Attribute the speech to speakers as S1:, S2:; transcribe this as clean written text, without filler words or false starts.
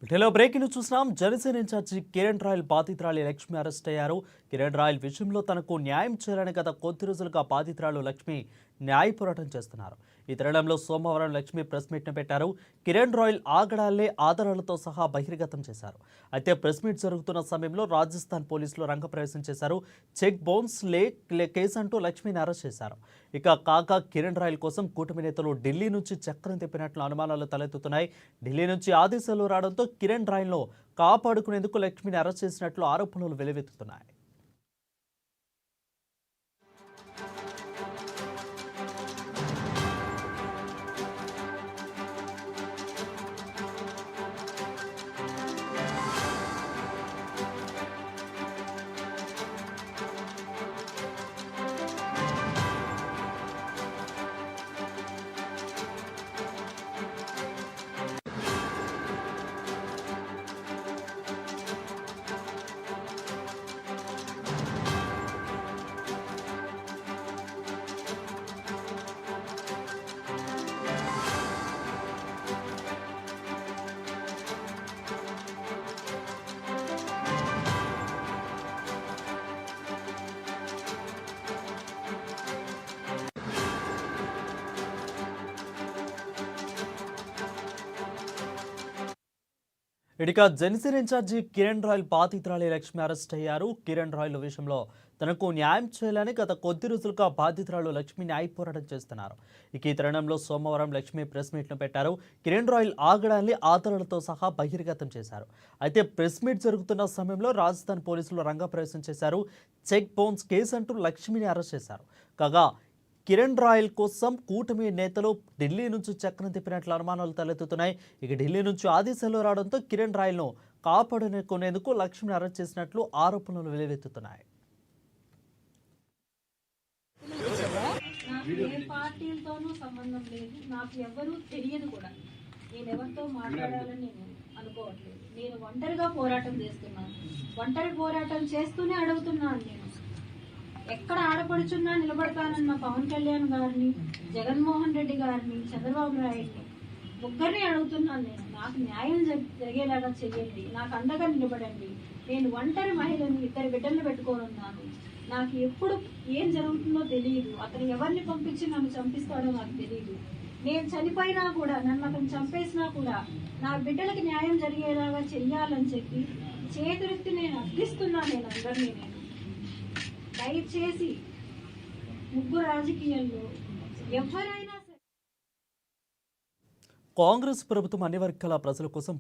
S1: వీటిలో బ్రేకింగ్ చూసినాం. Janasena incharge Kiran royal బాధితురాలి లక్ష్మి అరెస్ట్ అయ్యారు. కిరణ్ రాయల్ విషయంలో తనకు న్యాయం చేయాలని గత కొద్ది రోజులుగా బాధితురాలు లక్ష్మి న్యాయ పోరాటం చేస్తున్నారు. ఈ తరుణంలో సోమవారం లక్ష్మి ప్రెస్ మీట్ను పెట్టారు. కిరణ్ రాయల్ ఆగడాలే ఆధారాలతో సహా బహిర్గతం చేశారు. అయితే ప్రెస్ మీట్ జరుగుతున్న సమయంలో రాజస్థాన్ పోలీసులు రంగప్రవేశం చేశారు. చెక్ బౌన్స్ కేసు అంటూ లక్ష్మిని అరెస్ట్ చేశారు. ఇక కాగా కిరణ్ రాయల్ కోసం కూటమి నేతలు ఢిల్లీ నుంచి చక్రం తిప్పినట్లు అనుమానాలు తలెత్తుతున్నాయి. ఢిల్లీ నుంచి ఆదేశాలు రావడంతో కిరణ్ రాయల్ను కాపాడుకునేందుకు లక్ష్మిని అరెస్ట్ చేసినట్లు ఆరోపణలు వెలువెత్తుతున్నాయి. ఇక జనసేన ఇన్ఛార్జి కిరణ్ రాయల్ బాధితురాలి లక్ష్మి అరెస్ట్ అయ్యారు. కిరణ్ రాయల్ విషయంలో తనకు న్యాయం చేయాలని గత కొద్ది రోజులుగా బాధితురాలు లక్ష్మి న్యాయ పోరాటం చేస్తున్నారు. ఇక ఈ తరుణంలో సోమవారం లక్ష్మి ప్రెస్ మీట్ను పెట్టారు. కిరణ్ రాయల్ ఆగడాన్ని ఆధారాలతో సహా బహిర్గతం చేశారు. అయితే ప్రెస్ మీట్ జరుగుతున్న సమయంలో రాజస్థాన్ పోలీసులు రంగప్రవేశం చేశారు. చెక్ బౌన్స్ కేసు అంటూ లక్ష్మిని అరెస్ట్ చేశారు. కాగా కిరణ్ రాయల్ కోసం కూటమి నేతలు ఢిల్లీ నుంచి చక్రం తిప్పినట్లు అనుమానాలు తలెత్తుతున్నాయి. ఇక ఢిల్లీ నుంచి ఆదేశాలు రావడంతో కిరణ్ రాయల్ను కాపాడుకునేందుకు లక్ష్మిని అరెస్ట్ చేసినట్లు ఆరోపణలు వెలువెత్తుతున్నాయి.
S2: నాకు ఏ పార్టీలతోనూ సంబంధం లేదు, నాకు ఎవరూ తెలియదు కూడా. నేను ఎవరితో మాట్లాడాలని నేను అనుకోవట్లేదు. నేను ఒంటరిగా పోరాటం చేస్తున్నాను. ఒంటరి పోరాటం చేస్తూనే అడుగుతున్నాను. నేను ఎక్కడ ఆడపడుచున్నా నిలబడతానన్న పవన్ కళ్యాణ్ గారిని, జగన్మోహన్ రెడ్డి గారిని, చంద్రబాబు నాయుడిని ముగ్గురిని అడుగుతున్నాను. నేను నాకు న్యాయం జరిగేలాగా చెయ్యండి, నాకు అండగా నిలబడండి. నేను ఒంటరి మహిళని, 2 బిడ్డలు పెట్టుకోనున్నాను. నాకు ఎప్పుడు ఏం జరుగుతుందో తెలియదు. అతను ఎవరిని పంపించి నన్ను చంపిస్తాడో నాకు తెలియదు. నేను చనిపోయినా కూడా, నన్ను అతను చంపేసినా కూడా నా బిడ్డలకి న్యాయం జరిగేలాగా చెయ్యాలని చెప్పి చేతులెత్తి నేను అర్థిస్తున్నాను. నేను అందరినీ దయచేసి ముగ్గురు రాజకీయాల్లో ఎవరైనా
S1: కాంగ్రెస్ ప్రభుత్వం అన్ని వర్గాల ప్రజల కోసం